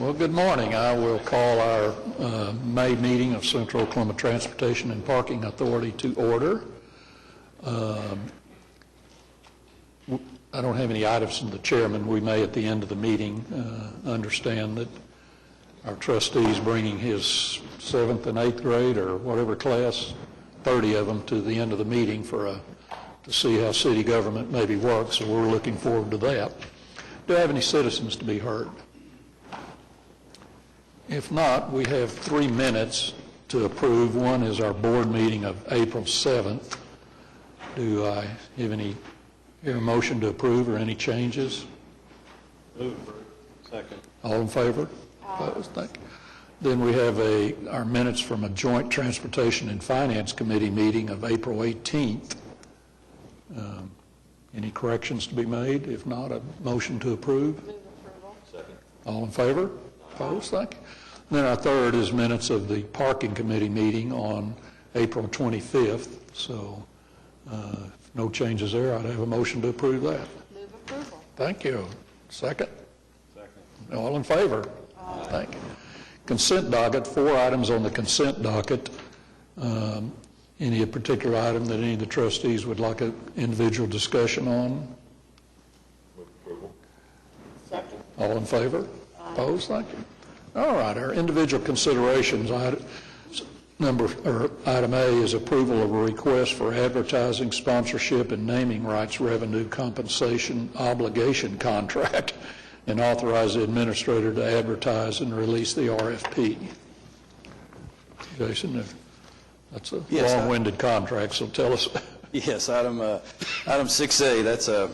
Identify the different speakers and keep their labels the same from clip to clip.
Speaker 1: Well, good morning. I will call our May meeting of Central Oklahoma Transportation and Parking Authority to order. I don't have any items from the chairman. We may at the end of the meeting understand that our trustees bringing his 7th and 8th grade or whatever class, 30 of them, to the end of the meeting to see how city government maybe works, so we're looking forward to that. Do I have any citizens to be heard? If not, we have 3 minutes to approve. One is our board meeting of April 7th. Do I hear a motion to approve or any changes?
Speaker 2: Move. Second.
Speaker 1: All in favor? Opposed? Thank you. Then we have our minutes from a joint Transportation and Finance Committee meeting of April 18th. Any corrections to be made? If not, a motion to approve.
Speaker 3: Move approval.
Speaker 2: Second.
Speaker 1: All in favor? Opposed? Thank you. Then our third is minutes of the Parking Committee meeting on April 25th. So if no changes there, I'd have a motion to approve that.
Speaker 3: Move approval.
Speaker 1: Thank you. Second?
Speaker 2: Second.
Speaker 1: All in favor?
Speaker 3: Aye.
Speaker 1: Thank you. Consent docket, 4 items on the consent docket. Any particular item that any of the trustees would like an individual discussion on?
Speaker 2: Move approval.
Speaker 3: Second.
Speaker 1: All in favor?
Speaker 3: Aye.
Speaker 1: Opposed? Thank you. All right, our individual considerations. Item A is approval of a request for advertising, sponsorship, and naming rights revenue compensation obligation contract, and authorize the administrator to advertise and release the RFP. Jason, that's a long-winded contract, so tell us.
Speaker 4: Yes, item 6A, that's a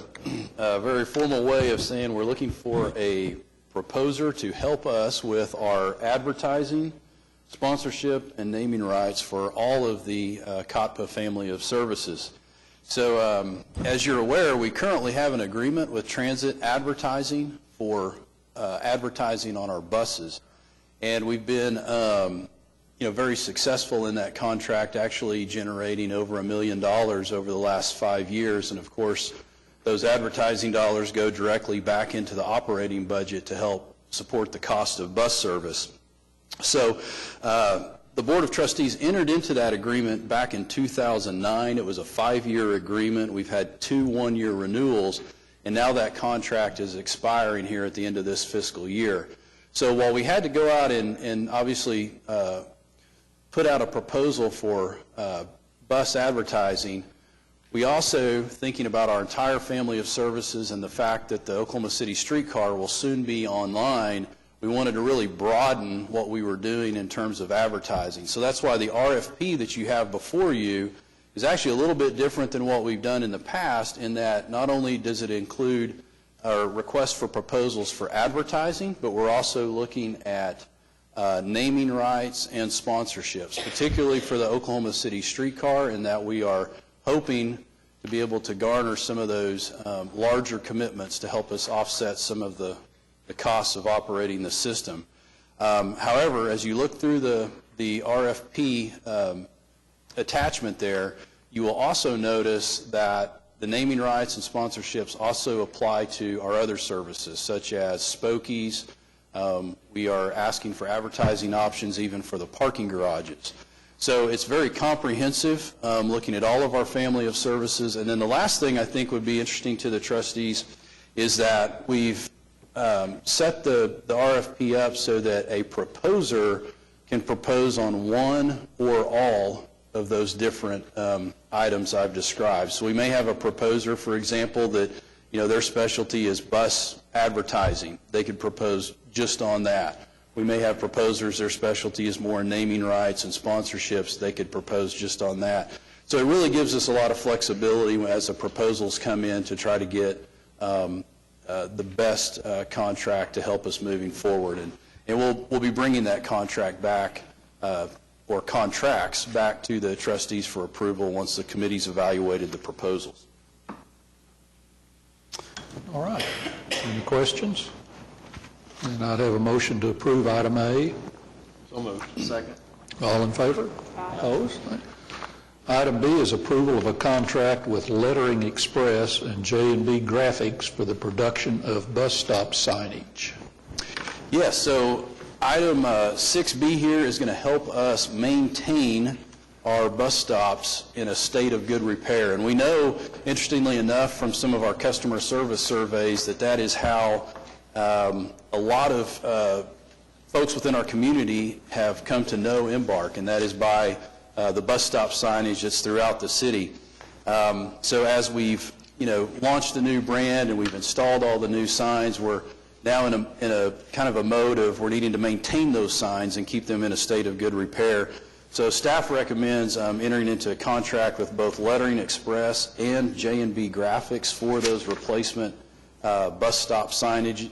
Speaker 4: very formal way of saying we're looking for a proposer to help us with our advertising, sponsorship, and naming rights for all of the Cotpa family of services. So as you're aware, we currently have an agreement with Transit Advertising for advertising on our buses, and we've been very successful in that contract, actually generating over $1 million over the last 5 years. And of course, those advertising dollars go directly back into the operating budget to help support the cost of bus service. So the Board of Trustees entered into that agreement back in 2009. It was a 5-year agreement. We've had 2 one-year renewals, and now that contract is expiring here at the end of this fiscal year. So while we had to go out and obviously put out a proposal for bus advertising, we also, thinking about our entire family of services and the fact that the Oklahoma City streetcar will soon be online, we wanted to really broaden what we were doing in terms of advertising. So that's why the RFP that you have before you is actually a little bit different than what we've done in the past, in that not only does it include our request for proposals for advertising, but we're also looking at naming rights and sponsorships, particularly for the Oklahoma City streetcar, in that we are hoping to be able to garner some of those larger commitments to help us offset some of the costs of operating the system. However, as you look through the RFP attachment there, you will also notice that the naming rights and sponsorships also apply to our other services, such as Spokies. We are asking for advertising options even for the parking garages. So it's very comprehensive, looking at all of our family of services. And then the last thing I think would be interesting to the trustees is that we've set the RFP up so that a proposer can propose on one or all of those different items I've described. So we may have a proposer, for example, that their specialty is bus advertising. They could propose just on that. We may have proposers, their specialty is more naming rights and sponsorships. They could propose just on that. So it really gives us a lot of flexibility as the proposals come in to try to get the best contract to help us moving forward. And we'll be bringing that contract back, or contracts back to the trustees for approval once the committee's evaluated the proposals.
Speaker 1: All right. Any questions? And I'd have a motion to approve item A.
Speaker 2: So moved. Second.
Speaker 1: All in favor?
Speaker 3: Aye.
Speaker 1: Opposed? Item B is approval of a contract with Lettering Express and J&B Graphics for the production of bus stop signage.
Speaker 4: Yes, so item 6B here is going to help us maintain our bus stops in a state of good repair. And we know, interestingly enough, from some of our customer service surveys that that is how a lot of folks within our community have come to know Embark, and that is by the bus stop signage that's throughout the city. So as we've, launched the new brand and we've installed all the new signs, we're now in a kind of a mode of we're needing to maintain those signs and keep them in a state of good repair. So staff recommends entering into a contract with both Lettering Express and J&B Graphics for those replacement bus stop signs.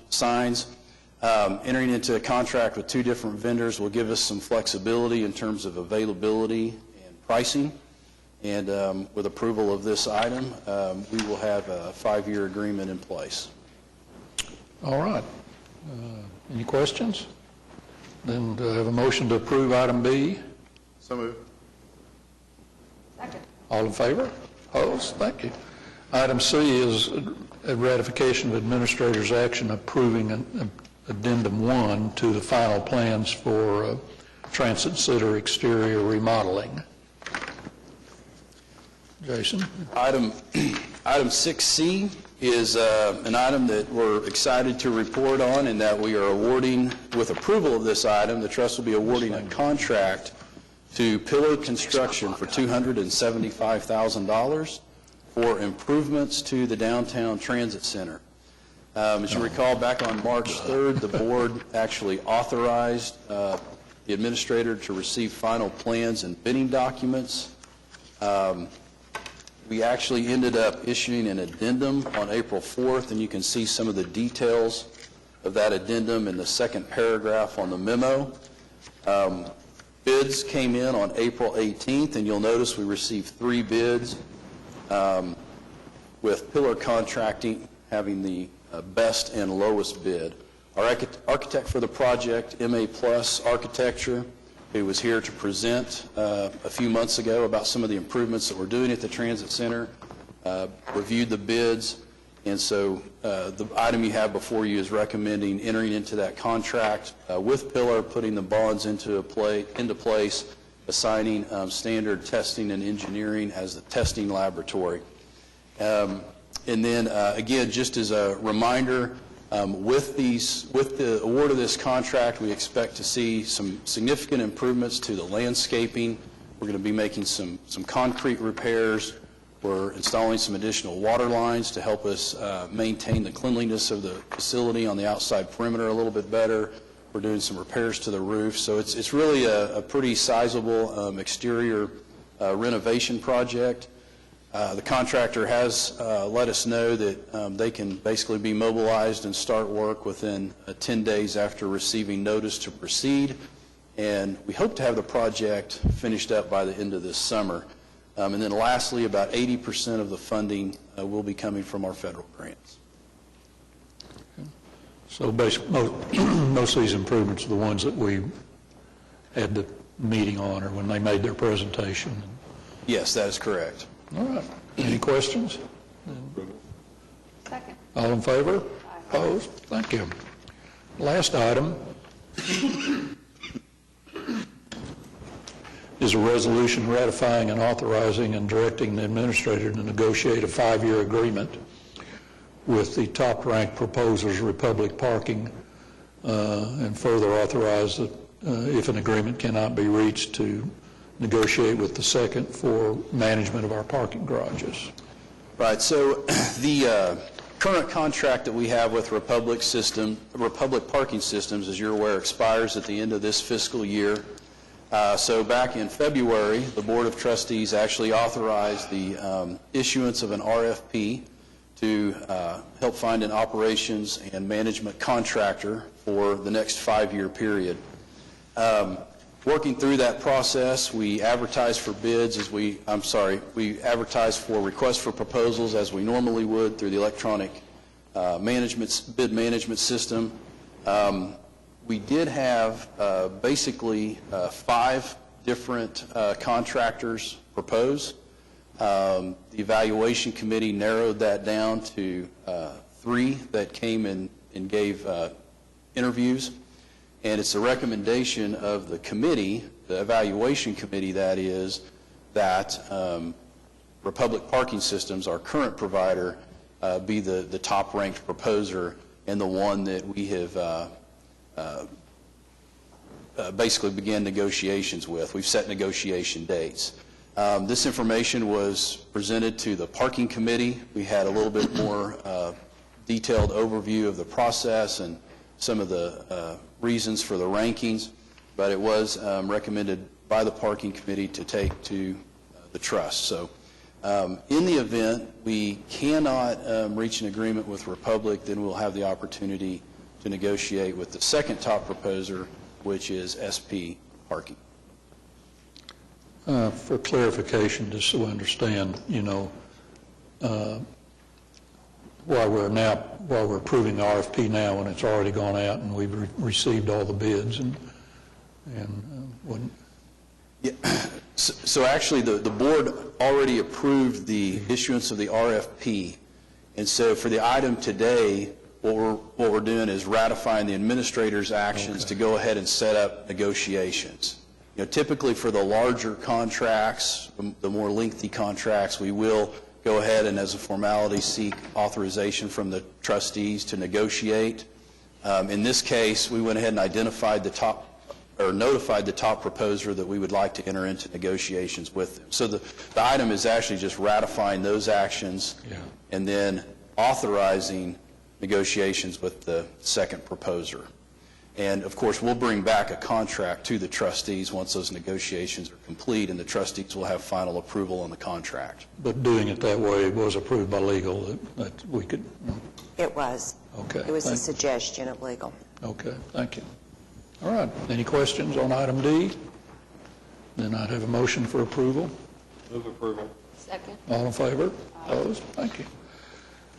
Speaker 4: Entering into a contract with 2 different vendors will give us some flexibility in terms of availability and pricing. And with approval of this item, we will have a 5-year agreement in place.
Speaker 1: All right. Any questions? Then do I have a motion to approve item B?
Speaker 2: So moved.
Speaker 3: Second.
Speaker 1: All in favor? Opposed? Thank you. Item C is a ratification of administrator's action approving addendum 1 to the final plans for Transit Center exterior remodeling. Jason?
Speaker 4: Item 6C is an item that we're excited to report on, and that we are awarding, with approval of this item, the trust will be awarding a contract to Pillar Construction for $275,000 for improvements to the downtown transit center. As you recall, back on March 3rd, the board actually authorized the administrator to receive final plans and bidding documents. We actually ended up issuing an addendum on April 4th, and you can see some of the details of that addendum in the second paragraph on the memo. Bids came in on April 18th, and you'll notice we received 3 bids, with Pillar Contracting having the best and lowest bid. Our architect for the project, MA Plus Architecture, who was here to present a few months ago about some of the improvements that we're doing at the transit center, reviewed the bids, and so the item you have before you is recommending entering into that contract with Pillar, putting the bonds into place, assigning standard testing and engineering as the testing laboratory. And then, again, just as a reminder, with the award of this contract, we expect to see some significant improvements to the landscaping. We're going to be making some concrete repairs. We're installing some additional water lines to help us maintain the cleanliness of the facility on the outside perimeter a little bit better. We're doing some repairs to the roof. So it's really a pretty sizable exterior renovation project. The contractor has let us know that they can basically be mobilized and start work within 10 days after receiving notice to proceed, and we hope to have the project finished up by the end of this summer. And then lastly, about 80% of the funding will be coming from our federal grants.
Speaker 1: So most of these improvements are the ones that we had the meeting on, or when they made their presentation.
Speaker 4: Yes, that is correct.
Speaker 1: All right. Any questions?
Speaker 3: Second.
Speaker 1: All in favor? Opposed? Thank you. Last item is a resolution ratifying and authorizing and directing the administrator to negotiate a 5-year agreement with the top-ranked proposers, Republic Parking, and further authorize that if an agreement cannot be reached, to negotiate with the second for management of our parking garages.
Speaker 4: Right. So the current contract that we have with Republic Parking Systems, as you're aware, expires at the end of this fiscal year. So back in February, the Board of Trustees actually authorized the issuance of an RFP to help find an operations and management contractor for the next 5-year period. Working through that process, we advertised for bids we advertised for requests for proposals as we normally would through the electronic bid management system. We did have basically 5 different contractors propose. The evaluation committee narrowed that down to 3 that came and gave interviews. And it's a recommendation of the committee, the evaluation committee that is, that Republic Parking Systems, our current provider, be the top-ranked proposer and the one that we have basically began negotiations with. We've set negotiation dates. This information was presented to the parking committee. We had a little bit more detailed overview of the process and some of the reasons for the rankings, but it was recommended by the parking committee to take to the trust. So in the event we cannot reach an agreement with Republic, then we'll have the opportunity to negotiate with the second top proposer, which is SP Parking.
Speaker 1: For clarification, just so I understand, while we're approving the RFP now, and it's already gone out, and we've received all the bids, and wouldn't.
Speaker 4: Yeah. So actually, the board already approved the issuance of the RFP, and so for the item today, what we're doing is ratifying the administrator's actions to go ahead and set up negotiations. Typically for the larger contracts, the more lengthy contracts, we will go ahead and as a formality seek authorization from the trustees to negotiate. In this case, we went ahead and notified the top proposer that we would like to enter into negotiations with them. So the item is actually just ratifying those actions and then authorizing negotiations with the second proposer. And of course, we'll bring back a contract to the trustees once those negotiations are complete, and the trustees will have final approval on the contract.
Speaker 1: But doing it that way was approved by legal, that we could.
Speaker 5: It was.
Speaker 1: Okay.
Speaker 5: It was a suggestion of legal.
Speaker 1: Okay, thank you. All right, any questions on item D? Then I'd have a motion for approval.
Speaker 2: Move approval.
Speaker 3: Second.
Speaker 1: All in favor? Opposed? Thank you.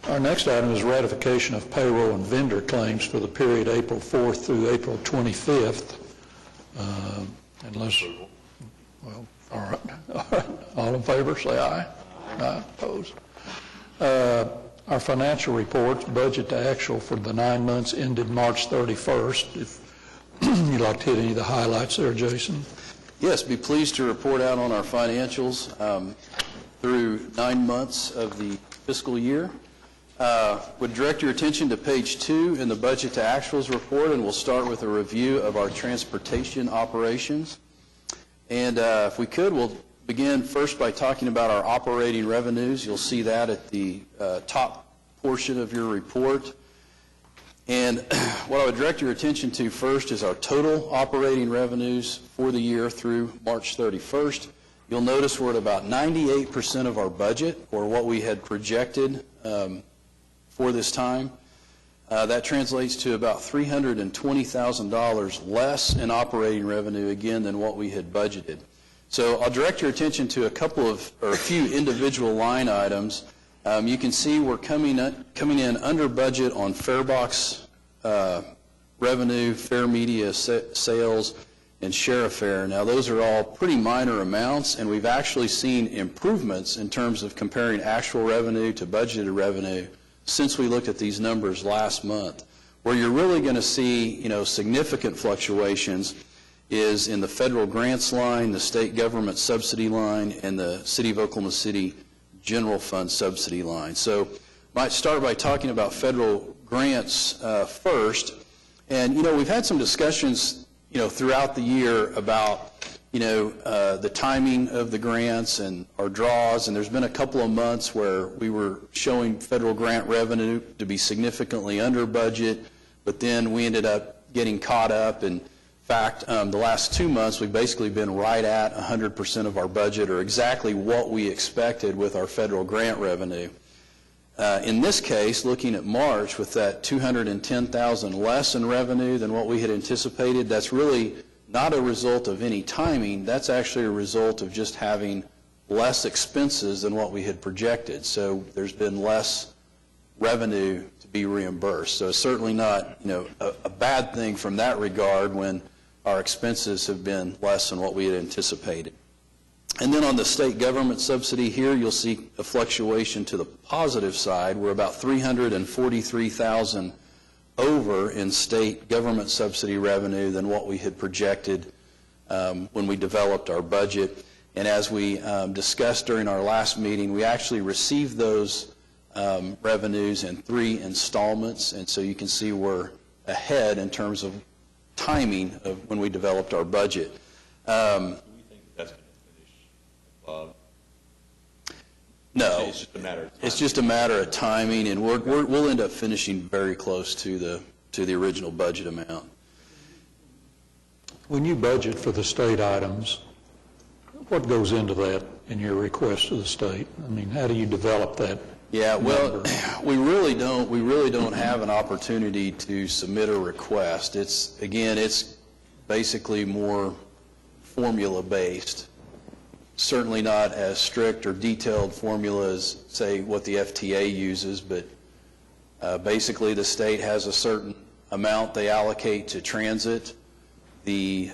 Speaker 1: Our next item is ratification of payroll and vendor claims for the period April 4th through April 25th. Unless, well, all right. All in favor, say aye. Aye. Opposed? Our financial reports, budget to actual for the 9 months ended March 31st. If you'd like to hit any of the highlights there, Jason.
Speaker 4: Yes, be pleased to report out on our financials through 9 months of the fiscal year. Would direct your attention to page 2 in the budget to actuals report, and we'll start with a review of our transportation operations. And if we could, we'll begin first by talking about our operating revenues. You'll see that at the top portion of your report. And what I would direct your attention to first is our total operating revenues for the year through March 31st. You'll notice we're at about 98% of our budget, or what we had projected for this time. That translates to about $320,000 less in operating revenue, again, than what we had budgeted. So I'll direct your attention to a few individual line items. You can see we're coming in under budget on farebox revenue, fare media sales, and share of fare. Now, those are all pretty minor amounts, and we've actually seen improvements in terms of comparing actual revenue to budgeted revenue since we looked at these numbers last month. Where you're really going to see, significant fluctuations is in the federal grants line, the state government subsidy line, and the City of Oklahoma City general fund subsidy line. So might start by talking about federal grants first. And, we've had some discussions, throughout the year about, the timing of the grants and our draws, and there's been a couple of months where we were showing federal grant revenue to be significantly under budget, but then we ended up getting caught up. In fact, the last 2 months, we've basically been right at 100% of our budget, or exactly what we expected with our federal grant revenue. In this case, looking at March, with that $210,000 less in revenue than what we had anticipated, that's really not a result of any timing. That's actually a result of just having less expenses than what we had projected. So there's been less revenue to be reimbursed. So it's certainly not, a bad thing from that regard when our expenses have been less than what we had anticipated. And then on the state government subsidy here, you'll see a fluctuation to the positive side. We're about $343,000 over in state government subsidy revenue than what we had projected when we developed our budget. And as we discussed during our last meeting, we actually received those revenues in 3 installments, and so you can see we're ahead in terms of timing of when we developed our budget.
Speaker 2: Do we think that's going to finish above?
Speaker 4: No.
Speaker 2: It's just a matter of time.
Speaker 4: It's just a matter of timing, and we'll end up finishing very close to the original budget amount.
Speaker 1: When you budget for the state items, what goes into that in your request to the state? I mean, how do you develop that?
Speaker 4: Yeah, well,
Speaker 1: number?
Speaker 4: we really don't have an opportunity to submit a request. It's basically more formula-based. Certainly not as strict or detailed formula as, say, what the FTA uses, but basically the state has a certain amount they allocate to transit. The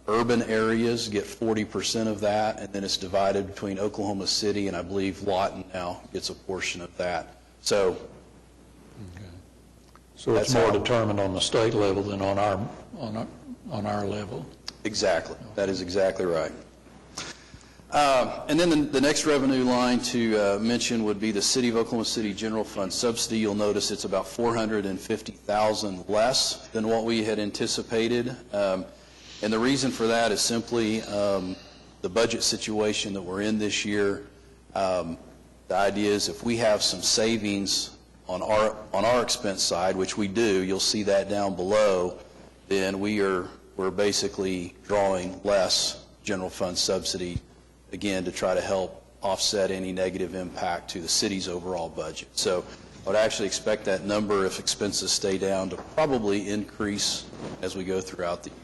Speaker 4: urban areas get 40% of that, and then it's divided between Oklahoma City and I believe Lawton now gets a portion of that. So
Speaker 1: So it's
Speaker 4: that's
Speaker 1: more
Speaker 4: how-
Speaker 1: determined on the state level than on our level.
Speaker 4: exactly, that is exactly right. And then the next revenue line to mention would be the City of Oklahoma City General Fund subsidy. You'll notice it's about $450,000 less than what we had anticipated. And the reason for that is simply the budget situation that we're in this year. The idea is if we have some savings on our expense side, which we do, you'll see that down below, then we're basically drawing less general fund subsidy, again, to try to help offset any negative impact to the city's overall budget. So I would actually expect that number, if expenses stay down, to probably increase as we go throughout the year.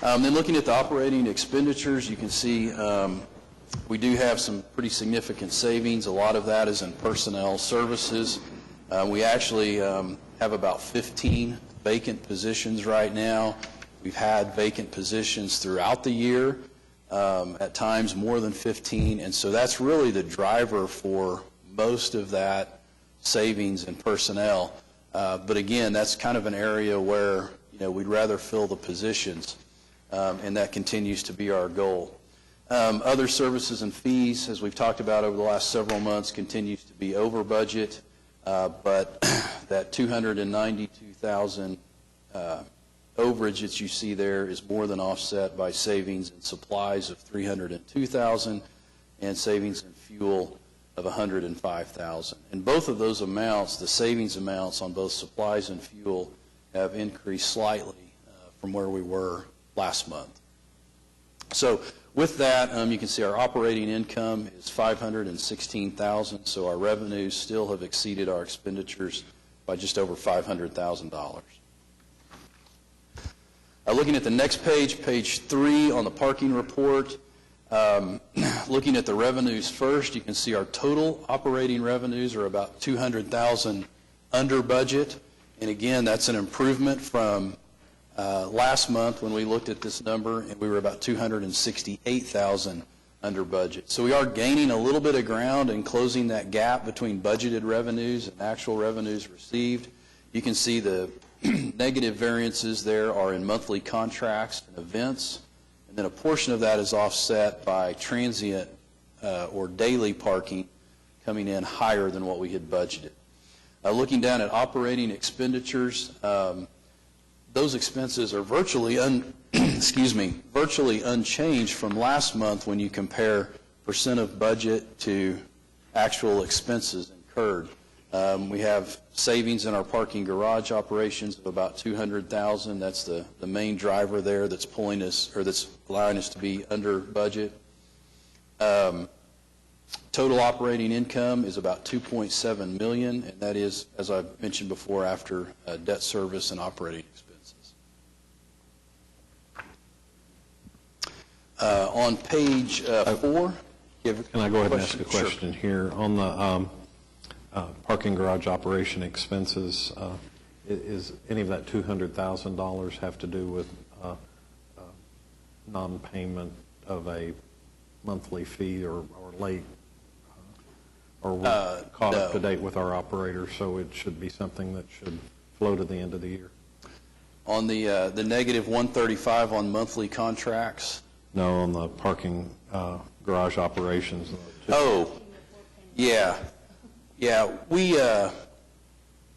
Speaker 4: Then looking at the operating expenditures, you can see we do have some pretty significant savings. A lot of that is in personnel services. We actually have about 15 vacant positions right now. We've had vacant positions throughout the year, at times more than 15, and so that's really the driver for most of that savings in personnel. But again, that's kind of an area where we'd rather fill the positions, and that continues to be our goal. Other services and fees, as we've talked about over the last several months, continues to be over budget, but that $292,000 overage that you see there is more than offset by savings in supplies of $302,000 and savings in fuel of $105,000. And both of those amounts, the savings amounts on both supplies and fuel, have increased slightly from where we were last month. So with that, you can see our operating income is $516,000, so our revenues still have exceeded our expenditures by just over $500,000. Looking at the next page, page 3 on the parking report, looking at the revenues first, you can see our total operating revenues are about $200,000 under budget. And again, that's an improvement from last month when we looked at this number, and we were about $268,000 under budget. So we are gaining a little bit of ground and closing that gap between budgeted revenues and actual revenues received. You can see the negative variances there are in monthly contracts and events, and then a portion of that is offset by transient or daily parking coming in higher than what we had budgeted. Looking down at operating expenditures, those expenses are virtually unchanged from last month when you compare percent of budget to actual expenses incurred. We have savings in our parking garage operations of about $200,000. That's the main driver there that's pulling us, or that's allowing us to be under budget. Total operating income is about $2.7 million, and that is, as I mentioned before, after debt service and operating expenses. On page 4,
Speaker 6: Can I go ahead and ask a
Speaker 4: Sure.
Speaker 6: question here? On the parking garage operation expenses, is any of that $200,000 have to do with non-payment of a monthly fee or late Or we're caught up to
Speaker 4: no.
Speaker 6: date with our operators, so it should be something that should flow to the end of the year?
Speaker 4: On the negative 135 on monthly contracts,
Speaker 6: No, on the parking garage operations.
Speaker 4: oh, yeah. Yeah,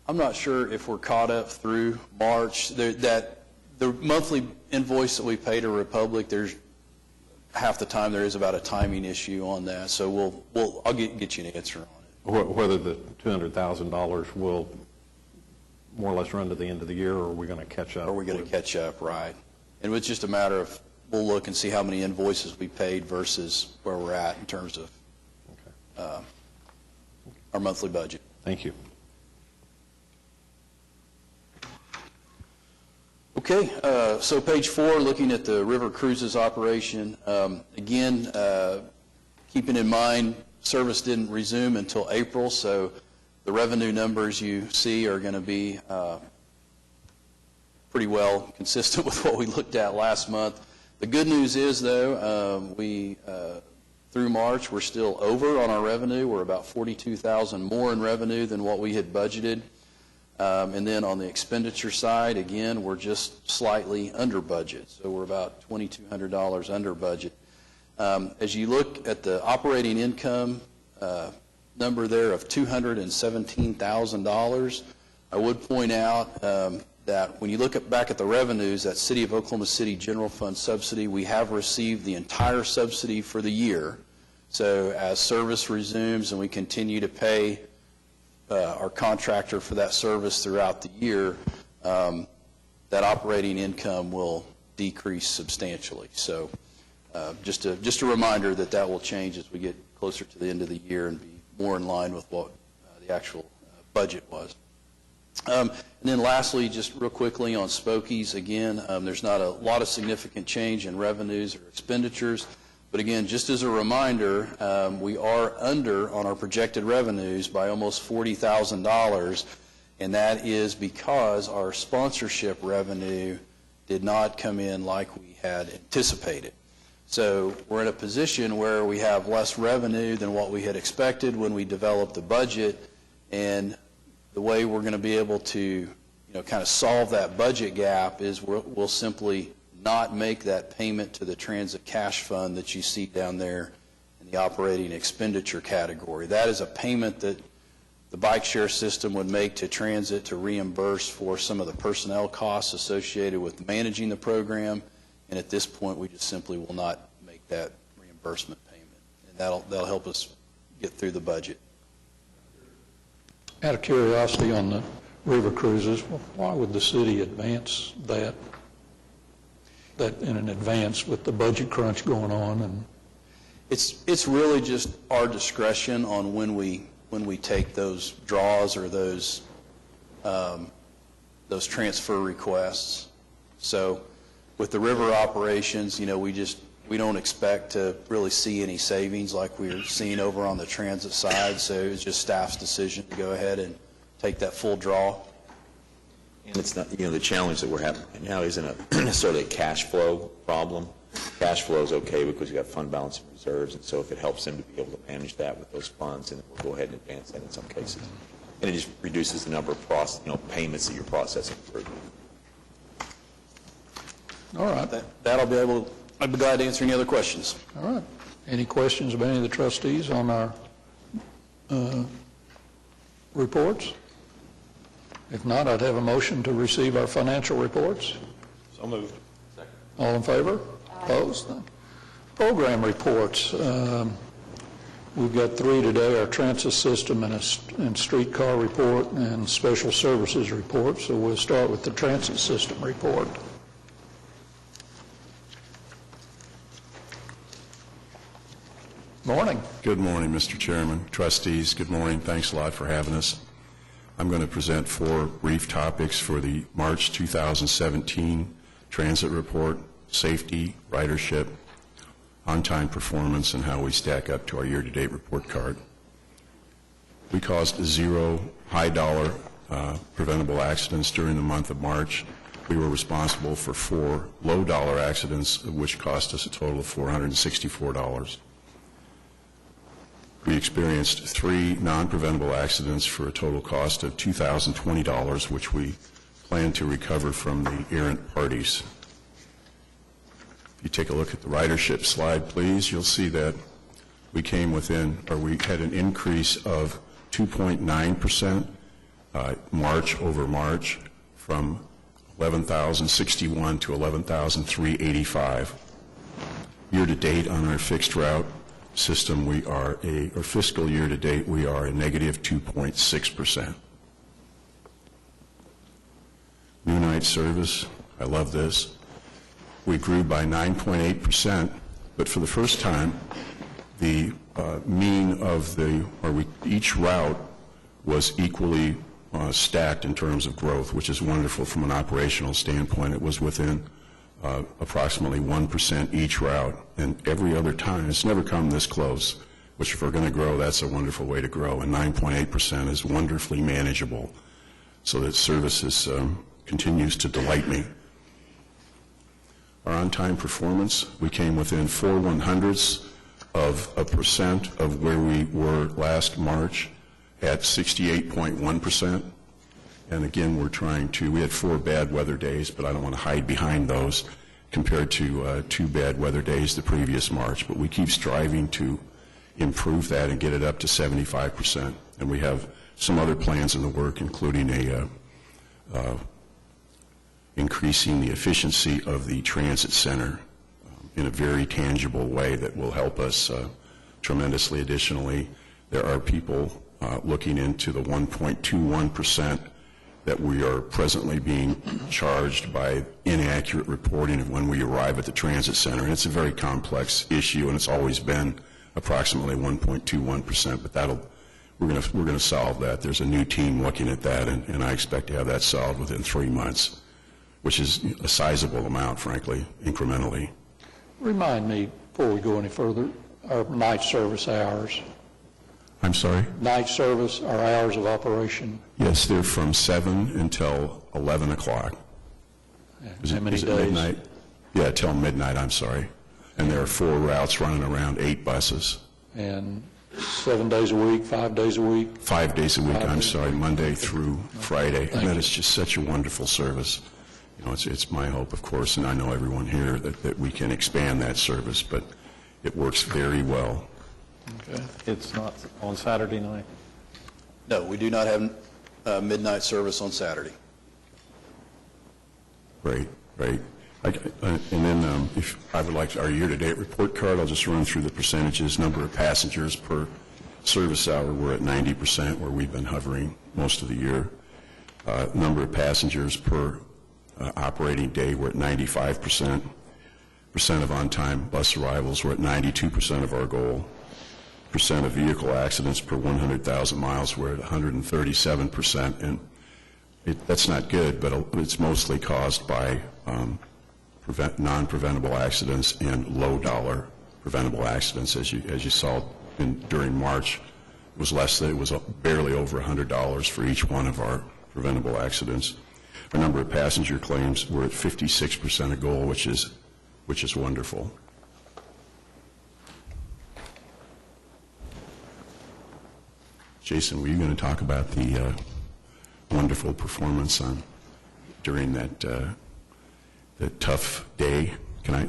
Speaker 4: I'm not sure if we're caught up through March. The monthly invoice that we pay to Republic, there's half the time there is about a timing issue on that. So I'll get you an answer on it.
Speaker 6: Whether the $200,000 will more or less run to the end of the year, or are we going to catch up?
Speaker 4: Are we going to catch up, right? And it's just a matter of, we'll look and see how many invoices we paid versus where we're at in terms of our monthly budget.
Speaker 6: Thank you.
Speaker 4: Okay, so page 4, looking at the river cruises operation. Again, keeping in mind, service didn't resume until April, so the revenue numbers you see are going to be pretty well consistent with what we looked at last month. The good news is, though, through March, we're still over on our revenue. We're about $42,000 more in revenue than what we had budgeted. And then on the expenditure side, again, we're just slightly under budget. So we're about $2,200 under budget. As you look at the operating income number there of $217,000, I would point out that when you look back at the revenues, that City of Oklahoma City General Fund subsidy, we have received the entire subsidy for the year. So as service resumes and we continue to pay our contractor for that service throughout the year, that operating income will decrease substantially. So just a reminder that will change as we get closer to the end of the year and be more in line with what the actual budget was. And then lastly, just real quickly on Spokies, again, there's not a lot of significant change in revenues or expenditures. But again, just as a reminder, we are under on our projected revenues by almost $40,000, and that is because our sponsorship revenue did not come in like we had anticipated. So we're in a position where we have less revenue than what we had expected when we developed the budget, and the way we're going to be able to kind of solve that budget gap is we'll simply not make that payment to the transit cash fund that you see down there in the operating expenditure category. That is a payment that the bike share system would make to transit to reimburse for some of the personnel costs associated with managing the program, and at this point we just simply will not make that reimbursement payment, and that'll help us get through the budget.
Speaker 1: Out of curiosity on the river cruises, why would the city advance that in an advance with the budget crunch going on? And
Speaker 4: it's really just our discretion on when we take those draws or those transfer requests. So with the river operations, we don't expect to really see any savings like we're seeing over on the transit side. So it's just staff's decision to go ahead and take that full draw.
Speaker 2: And it's not, the challenge that we're having right now isn't necessarily a cash flow problem. Cash flow is okay because you got fund balance and reserves, and so if it helps them to be able to manage that with those funds, then we'll go ahead and advance that in some cases. And it just reduces the number of payments that you're processing through.
Speaker 1: all right,
Speaker 4: I'd be glad to answer any other questions.
Speaker 1: all right. Any questions of any of the trustees on our reports? If not, I'd have a motion to receive our financial reports.
Speaker 2: So moved. Second.
Speaker 1: All in favor? Opposed? Program reports. We've got 3 today, our transit system and streetcar report and special services report. So we'll start with the transit system report. Morning.
Speaker 7: Good morning, Mr. Chairman, trustees. Good morning. Thanks a lot for having us. I'm going to present 4 brief topics for the March 2017 transit report: safety, ridership, on-time performance, and how we stack up to our year-to-date report card. We caused 0 high-dollar preventable accidents during the month of March. We were responsible for 4 low-dollar accidents, which cost us a total of $464. we experienced 3 non-preventable accidents for a total cost of $2,020, which we plan to recover from the errant parties. If you take a look at the ridership slide, please, you'll see that we came within, or we had an increase of 2.9% March over March, from 11,061 to 11,385. Year-to-date on our fixed route system, we are or fiscal year-to-date, we are a negative 2.6%. New night service, I love this. We grew by 9.8%, but for the first time, the mean of each route was equally stacked in terms of growth, which is wonderful from an operational standpoint. It was within approximately 1% each route, and every other time, it's never come this close, which if we're going to grow, that's a wonderful way to grow, and 9.8% is wonderfully manageable, so that service continues to delight me. Our on-time performance, we came within 0.04 of a percent of where we were last March at 68.1%. And again, we had 4 bad weather days, but I don't want to hide behind those compared to 2 bad weather days the previous March. But we keep striving to improve that and get it up to 75%. And we have some other plans in the work, including increasing the efficiency of the transit center in a very tangible way that will help us tremendously. Additionally, there are people looking into the 1.21% that we are presently being charged by inaccurate reporting of when we arrive at the transit center. And it's a very complex issue, and it's always been approximately 1.21%, but we're going to solve that. There's a new team looking at that, and I expect to have that solved within 3 months, which is a sizable amount, frankly, incrementally.
Speaker 1: Remind me, before we go any further, our night service hours.
Speaker 7: I'm sorry?
Speaker 1: Night service, our hours of operation.
Speaker 7: Yes, they're from 7 until 11 o'clock.
Speaker 1: How many
Speaker 7: is it
Speaker 1: days?
Speaker 7: Midnight? Yeah, till midnight, I'm sorry. And there are 4 routes running around 8 buses.
Speaker 1: And 7 days a week, 5 days a week?
Speaker 7: 5 days a week, I'm sorry, Monday through Friday. And that is just such a wonderful service. You know, it's my hope, of course, and I know everyone here, that we can expand that service, but it works very well.
Speaker 1: Okay.
Speaker 6: It's not on Saturday night?
Speaker 4: No, we do not have midnight service on Saturday.
Speaker 7: Great. And then if I would like our year-to-date report card, I'll just run through the percentages. Number of passengers per service hour, we're at 90%, where we've been hovering most of the year. Number of passengers per operating day, we're at 95%. Percent of on-time bus arrivals, we're at 92% of our goal. Percent of vehicle accidents per 100,000 miles, we're at 137%, and that's not good, but it's mostly caused by non-preventable accidents and low-dollar preventable accidents. As you saw during March, it was barely over $100 for each one of our preventable accidents. Our number of passenger claims, we're at 56% of goal, which is wonderful. Jason, were you going to talk about the wonderful performance during that tough day?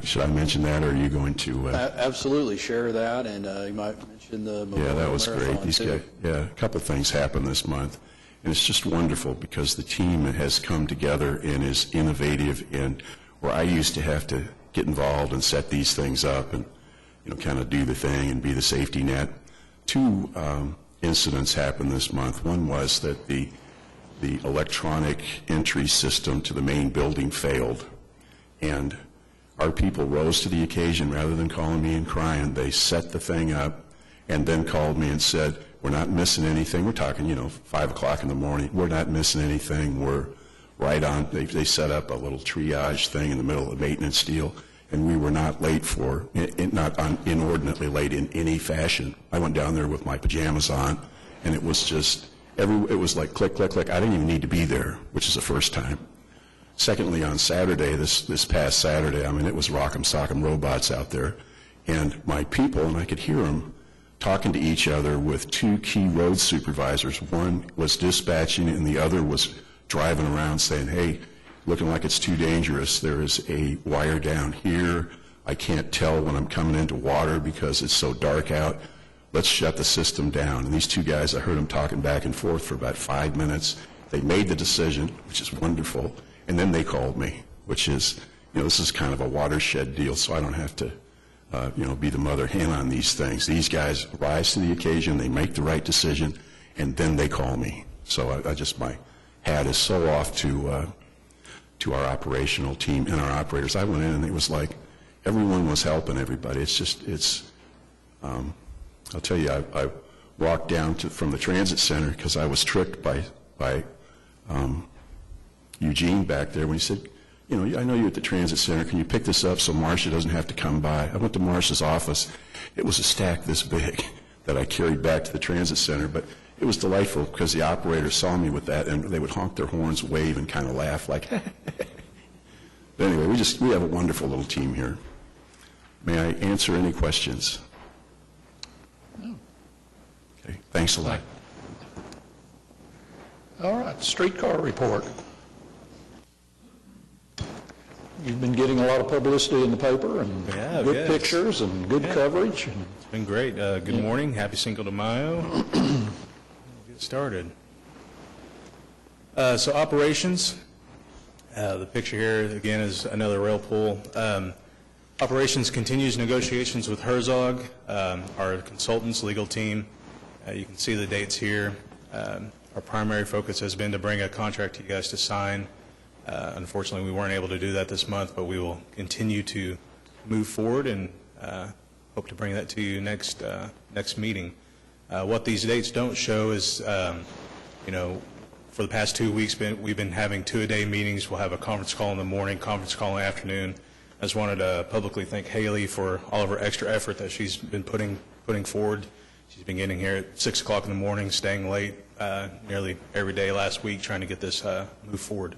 Speaker 7: Should I mention that, or are you going to?
Speaker 4: Absolutely, share that, and you might mention the Memorial
Speaker 7: that was
Speaker 4: Marathon,
Speaker 7: great. A couple things happened this month, and it's just wonderful because the team has come together and is innovative. And where I used to have to get involved and set these things up and kind of do the thing and be the safety net, 2 incidents happened this month. One was that the electronic entry system to the main building failed, and our people rose to the occasion. Rather than calling me and crying, they set the thing up and then called me and said, we're not missing anything. We're talking, 5 o'clock in the morning. We're not missing anything. We're right on. They set up a little triage thing in the middle of maintenance deal, and we were not late not inordinately late in any fashion. I went down there with my pajamas on, and it was just, it was like click, click, click. I didn't even need to be there, which is the first time. Secondly, on Saturday, this past Saturday, it was rock'em sock'em robots out there, and my people, and I could hear them, talking to each other with two key road supervisors. One was dispatching and the other was driving around saying, hey, looking like it's too dangerous. There is a wire down here. I can't tell when I'm coming into water because it's so dark out. Let's shut the system down. And these two guys, I heard them talking back and forth for about 5 minutes. They made the decision, which is wonderful, and then they called me, which is, this is kind of a watershed deal, so I don't have to, be the mother hen on these things. These guys rise to the occasion, they make the right decision, and then they call me. So my hat is so off to our operational team and our operators. I went in and it was like everyone was helping everybody. I'll tell you, I walked down from the transit center because I was tricked by Eugene back there when he said, I know you're at the transit center. Can you pick this up so Marcia doesn't have to come by? I went to Marcia's office. It was a stack this big that I carried back to the transit center, but it was delightful because the operators saw me with that, and they would honk their horns, wave, and kind of laugh like, But anyway, we have a wonderful little team here. May I answer any questions? Okay, thanks a lot.
Speaker 1: All right, streetcar report. You've been getting a lot of publicity in the paper and good pictures and good coverage.
Speaker 8: It's been great. Good morning. Happy Cinco de Mayo. We'll get started. So operations. The picture here, again, is another rail pool. Operations continues negotiations with Herzog, our consultants, legal team. You can see the dates here. Our primary focus has been to bring a contract to you guys to sign. Unfortunately, we weren't able to do that this month, but we will continue to move forward and hope to bring that to you next meeting. What these dates don't show is, for the past 2 weeks, we've been having 2-a-day meetings. We'll have a conference call in the morning, conference call in the afternoon. I just wanted to publicly thank Haley for all of her extra effort that she's been putting forward. She's been getting here at 6 o'clock in the morning, staying late nearly every day last week, trying to get this move forward.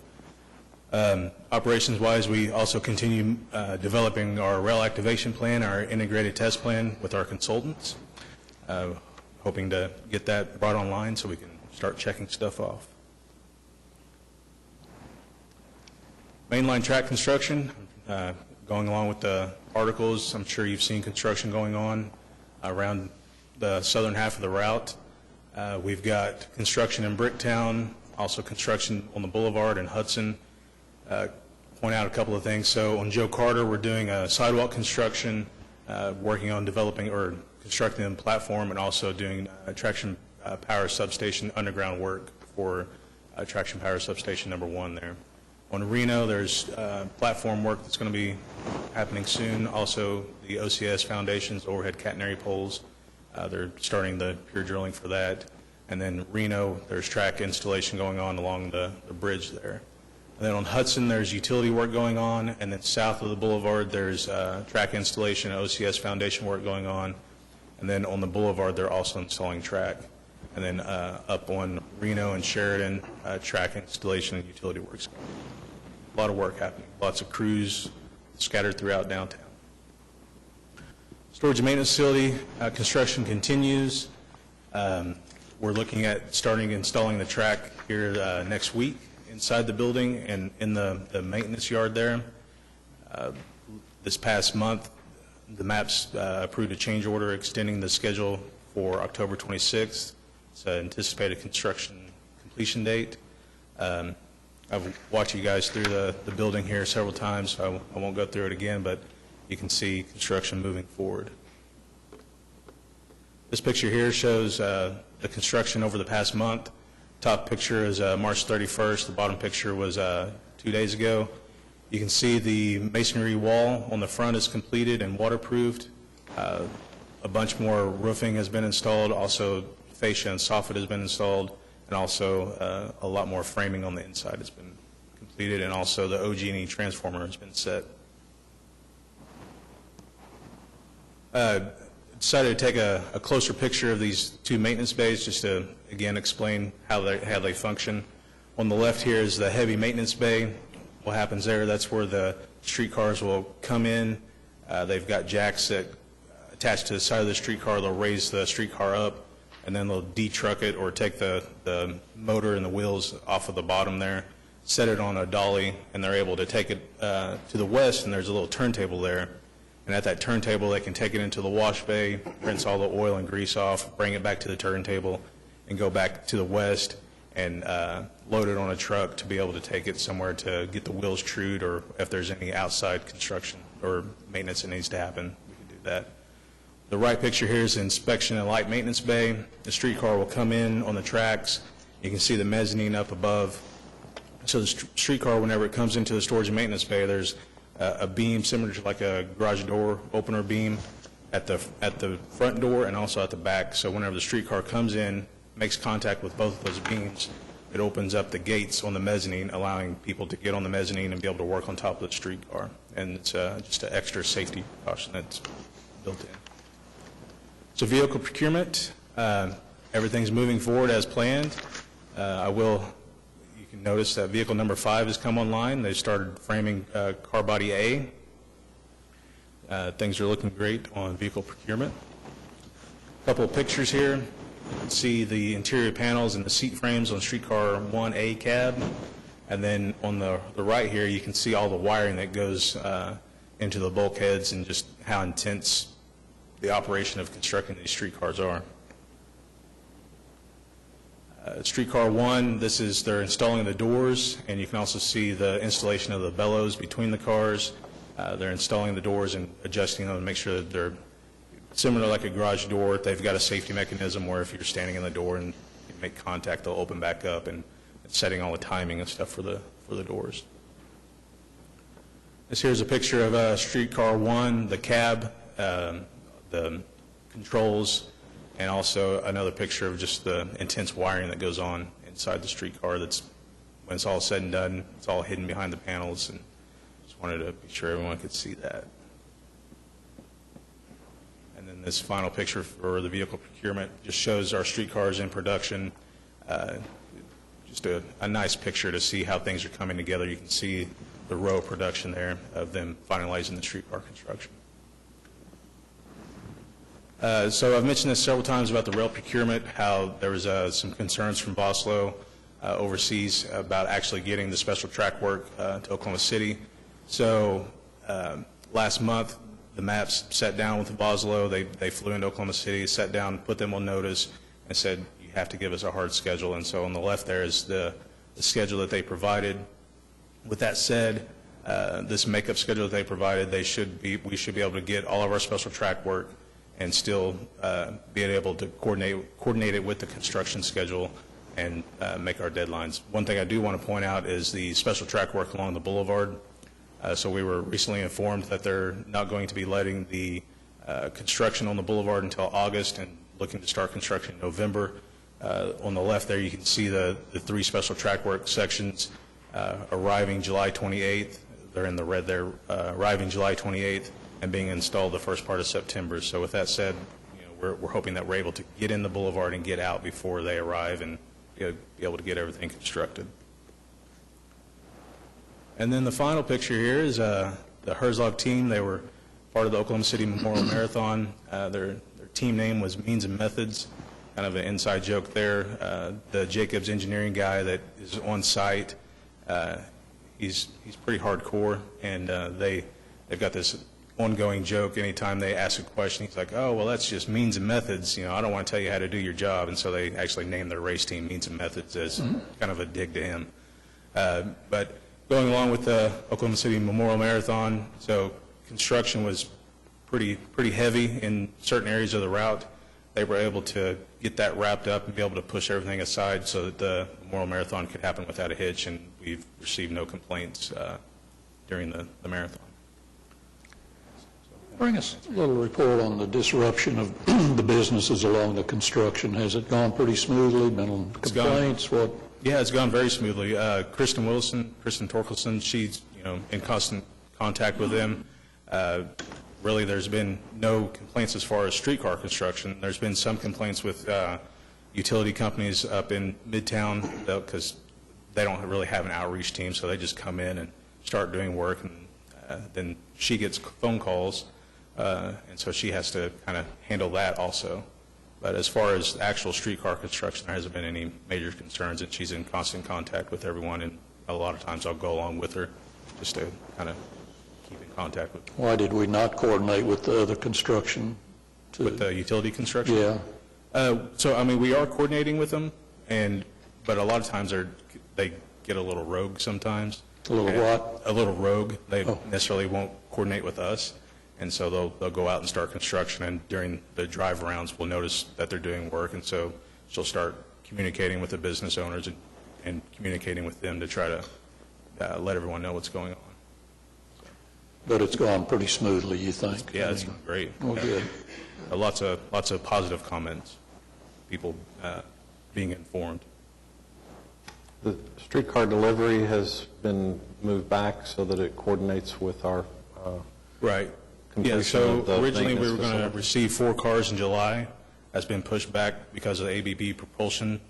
Speaker 8: Operations-wise, we also continue developing our rail activation plan, our integrated test plan with our consultants, hoping to get that brought online so we can start checking stuff off. Mainline track construction, going along with the articles, I'm sure you've seen construction going on around the southern half of the route. We've got construction in Bricktown, also construction on the Boulevard in Hudson. Point out a couple of things. So on Joe Carter, we're doing a sidewalk construction, working on developing or constructing a platform, and also doing traction power substation underground work for traction power substation number 1 there. On Reno, there's platform work that's going to be happening soon. Also, the OCS foundations, overhead catenary poles, they're starting the pure drilling for that. And then Reno, there's track installation going on along the bridge there. And then on Hudson, there's utility work going on, and then south of the boulevard, there's track installation and OCS foundation work going on. And then on the boulevard, they're also installing track. And then up on Reno and Sheridan, track installation and utility works going on. A lot of work happening. Lots of crews scattered throughout downtown. Storage and maintenance facility construction continues. We're looking at installing the track here next week inside the building and in the maintenance yard there. This past month, the MAPS approved a change order extending the schedule for October 26th. It's an anticipated construction completion date. I've walked you guys through the building here several times, so I won't go through it again, but you can see construction moving forward. This picture here shows the construction over the past month. Top picture is March 31st. The bottom picture was 2 days ago. You can see the masonry wall on the front is completed and waterproofed. A bunch more roofing has been installed. Also, fascia and soffit has been installed. And also a lot more framing on the inside has been completed, and also the OG&E transformer has been set. Decided to take a closer picture of these 2 maintenance bays just to, again, explain how they function. On the left here is the heavy maintenance bay. What happens there, that's where the streetcars will come in. They've got jacks that attached to the side of the streetcar. They'll raise the streetcar up, and then they'll de-truck it or take the motor and the wheels off of the bottom there, set it on a dolly, and they're able to take it to the west, and there's a little turntable there. And at that turntable, they can take it into the wash bay, rinse all the oil and grease off, bring it back to the turntable, and go back to the west and load it on a truck to be able to take it somewhere to get the wheels trued, or if there's any outside construction or maintenance that needs to happen, we can do that. The right picture here is the inspection and light maintenance bay. The streetcar will come in on the tracks. You can see the mezzanine up above. So the streetcar, whenever it comes into the storage and maintenance bay, there's a beam similar to like a garage door opener beam at the front door and also at the back. So whenever the streetcar comes in, makes contact with both of those beams, it opens up the gates on the mezzanine, allowing people to get on the mezzanine and be able to work on top of the streetcar. And it's just an extra safety precaution that's built in. So vehicle procurement, everything's moving forward as planned. You can notice that vehicle number 5 has come online. They started framing car body A. Things are looking great on vehicle procurement. A couple of pictures here. You can see the interior panels and the seat frames on streetcar 1A cab. And then on the right here, you can see all the wiring that goes into the bulkheads and just how intense the operation of constructing these streetcars are. Streetcar 1, they're installing the doors, and you can also see the installation of the bellows between the cars. They're installing the doors and adjusting them to make sure that they're similar like a garage door. They've got a safety mechanism where if you're standing in the door and you make contact, they'll open back up, and setting all the timing and stuff for the doors. This here's a picture of streetcar 1, the cab, the controls, and also another picture of just the intense wiring that goes on inside the streetcar. That's, when it's all said and done, it's all hidden behind the panels, and just wanted to be sure everyone could see that. And then this final picture for the vehicle procurement just shows our streetcars in production. Just a nice picture to see how things are coming together. You can see the row of production there of them finalizing the streetcar construction. So I've mentioned this several times about the rail procurement, how there was some concerns from Boslo overseas about actually getting the special track work to Oklahoma City. So last month, the MAPs sat down with Boslo. They flew into Oklahoma City, sat down, put them on notice, and said, you have to give us a hard schedule. And so on the left there is the schedule that they provided. With that said, this makeup schedule that they provided, we should be able to get all of our special track work and still be able to coordinate it with the construction schedule and make our deadlines. One thing I do want to point out is the special track work along the boulevard. So we were recently informed that they're not going to be letting the construction on the boulevard until August and looking to start construction in November. On the left there, you can see the 3 special track work sections arriving July 28th. They're in the red there, arriving July 28th. And being installed the first part of September. So with that said, we're hoping that we're able to get in the boulevard and get out before they arrive and be able to get everything constructed. And then the final picture here is the Herzog team. They were part of the Oklahoma City Memorial Marathon. Their team name was Means and Methods, kind of an inside joke there. The Jacobs engineering guy that is on site, he's pretty hardcore, and they've got this ongoing joke. Anytime they ask a question, he's like, oh, well, that's just Means and Methods. I don't want to tell you how to do your job. And so they actually named their race team Means and Methods as kind of a dig to him. But going along with the Oklahoma City Memorial Marathon, so construction was pretty heavy in certain areas of the route. They were able to get that wrapped up and be able to push everything aside so that the Memorial Marathon could happen without a hitch, and we've received no complaints during the marathon.
Speaker 1: Bring us a little report on the disruption of the businesses along the construction. Has it gone pretty smoothly? Been complaints? What?
Speaker 8: Yeah, it's gone very smoothly. Kristen Torkelson, she's in constant contact with them. Really, there's been no complaints as far as streetcar construction. There's been some complaints with utility companies up in Midtown because they don't really have an outreach team, so they just come in and start doing work, and then she gets phone calls and so she has to kind of handle that also. But as far as actual streetcar construction, there hasn't been any major concerns, and she's in constant contact with everyone, and a lot of times I'll go along with her just to kind of keep in contact with
Speaker 1: Why did we not coordinate with the other construction?
Speaker 8: with the utility construction.
Speaker 1: Yeah.
Speaker 8: So, I mean, we are coordinating with them, but a lot of times they get a little rogue sometimes.
Speaker 1: A little what?
Speaker 8: A little rogue. They necessarily won't coordinate with us, and so they'll go out and start construction, and during the drive rounds, we'll notice that they're doing work, and so she'll start communicating with the business owners and communicating with them to try to let everyone know what's going on.
Speaker 1: But it's gone pretty smoothly, you think?
Speaker 8: Yeah, it's great.
Speaker 1: Well, good.
Speaker 8: Lots of positive comments, people being informed.
Speaker 6: The streetcar delivery has been moved back so that it coordinates with our
Speaker 8: Right. Yeah,
Speaker 6: completion
Speaker 8: so
Speaker 6: of the
Speaker 8: originally we
Speaker 6: maintenance
Speaker 8: were going to
Speaker 6: facility.
Speaker 8: receive 4 cars in July. That's been pushed back because of the ABB propulsion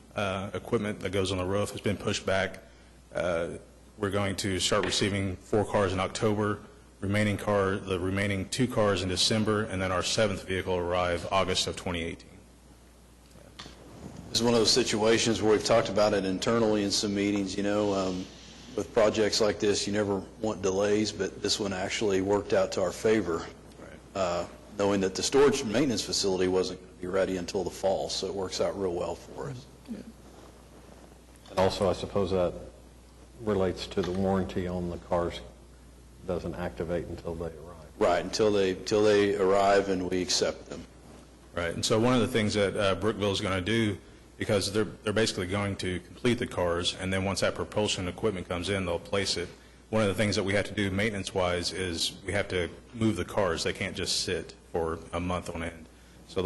Speaker 8: equipment that goes on the roof. It's been pushed back. We're going to start receiving 4 cars in October, the remaining 2 cars in December, and then our 7th vehicle will arrive August of 2018.
Speaker 4: This is one of those situations where we've talked about it internally in some meetings, with projects like this, you never want delays, but this one actually worked out to our favor, knowing that the storage and maintenance facility wasn't going to be ready until the fall, so it works out real well for us.
Speaker 6: And also, I suppose that relates to the warranty on the cars, doesn't activate until they arrive.
Speaker 4: Right, until they arrive and we accept them.
Speaker 8: Right, and so one of the things that Brookville is going to do, because they're basically going to complete the cars, and then once that propulsion equipment comes in, they'll place it. One of the things that we have to do maintenance-wise is we have to move the cars. They can't just sit for a month on end. So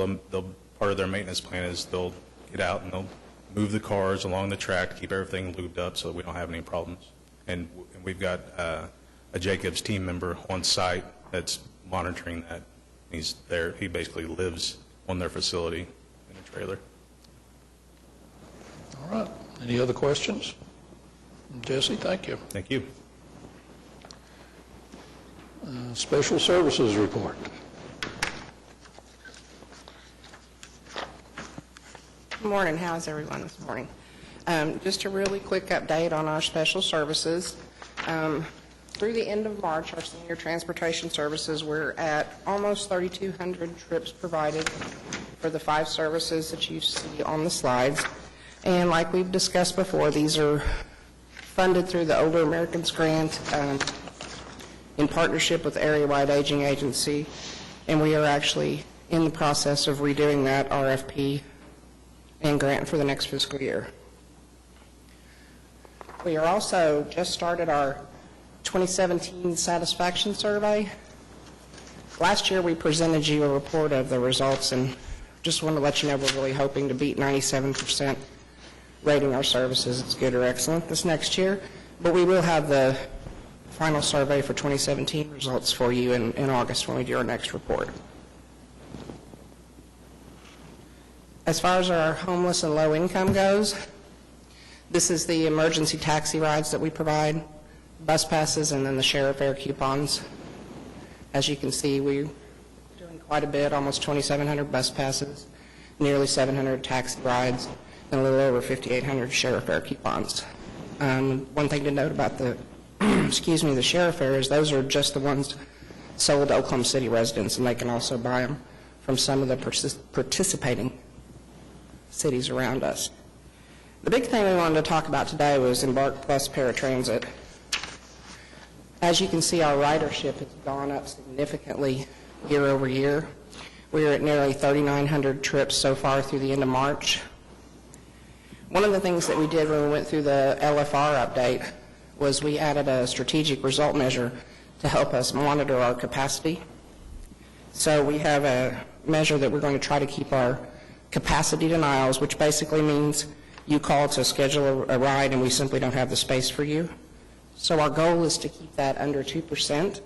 Speaker 8: part of their maintenance plan is they'll get out and they'll move the cars along the track to keep everything lubed up so that we don't have any problems. And we've got a Jacobs team member on site that's monitoring that. He's there. He basically lives on their facility in a trailer.
Speaker 1: All right. Any other questions? Jesse, thank you.
Speaker 8: Thank you.
Speaker 1: Special Services Report.
Speaker 9: Good morning. How's everyone this morning? Just a really quick update on our special services. Through the end of March, our senior transportation services, we're at almost 3,200 trips provided for the 5 services that you see on the slides. And like we've discussed before, these are funded through the Older Americans Grant in partnership with the Area-Wide Aging Agency, and we are actually in the process of redoing that RFP and grant for the next fiscal year. We are also just started our 2017 satisfaction survey. Last year we presented you a report of the results, and just want to let you know we're really hoping to beat 97% rating our services as good or excellent this next year. But we will have the final survey for 2017 results for you in August when we do our next report. As far as our homeless and low income goes, this is the emergency taxi rides that we provide, bus passes, and then the sheriff air coupons. As you can see, we're doing quite a bit, almost 2,700 bus passes, nearly 700 taxi rides, and a little over 5,800 sheriff air coupons. One thing to note about the the sheriff air is those are just the ones sold to Oklahoma City residents, and they can also buy them from some of the participating cities around us. The big thing we wanted to talk about today was Embark Plus Paratransit. As you can see, our ridership has gone up significantly year over year. We're at nearly 3,900 trips so far through the end of March. One of the things that we did when we went through the LFR update was we added a strategic result measure to help us monitor our capacity. So we have a measure that we're going to try to keep our capacity denials, which basically means you call to schedule a ride and we simply don't have the space for you. So our goal is to keep that under 2%.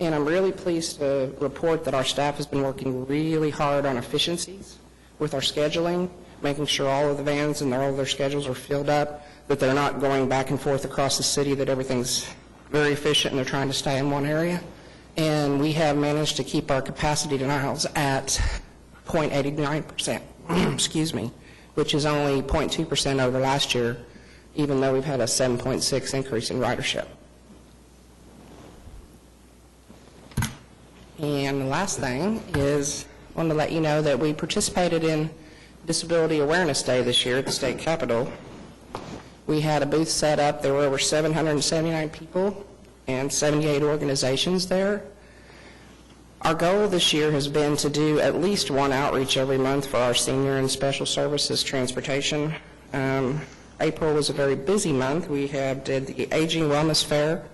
Speaker 9: And I'm really pleased to report that our staff has been working really hard on efficiencies with our scheduling, making sure all of the vans and all of their schedules are filled up, that they're not going back and forth across the city, that everything's very efficient and they're trying to stay in one area. and we have managed to keep our capacity denials at 0.89%, excuse me, which is only 0.2% over last year, even though we've had a 7.6 increase in ridership. And the last thing is, I want to let you know that we participated in Disability Awareness Day this year at the state capitol. We had a booth set up. There were over 779 people and 78 organizations there. Our goal this year has been to do at least one outreach every month for our senior and special services transportation. April was a very busy month. We did the Aging Wellness Fair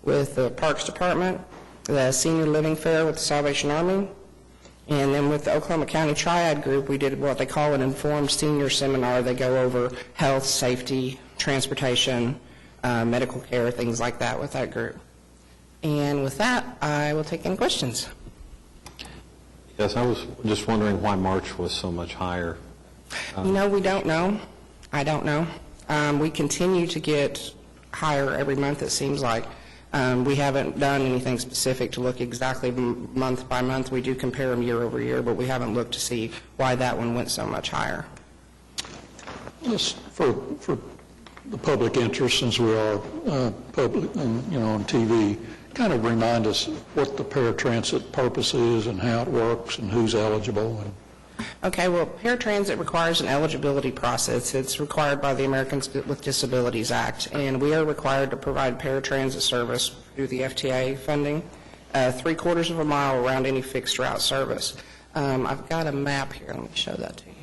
Speaker 9: with the Parks Department, the Senior Living Fair with the Salvation Army, and then with the Oklahoma County Triad Group, we did what they call an informed senior seminar. They go over health, safety, transportation, medical care, things like that with that group. And with that, I will take any questions.
Speaker 6: Yes, I was just wondering why March was so much higher.
Speaker 9: We don't know. I don't know. We continue to get higher every month, it seems like. We haven't done anything specific to look exactly month by month. We do compare them year over year, but we haven't looked to see why that one went so much higher.
Speaker 1: Just for the public interest, since we are public and, on TV, kind of remind us what the paratransit purpose is and how it works and who's eligible.
Speaker 9: Okay, well, paratransit requires an eligibility process. It's required by the Americans with Disabilities Act, and we are required to provide paratransit service through the FTA funding, 3/4 of a mile around any fixed route service. I've got a map here. Let me show that to you.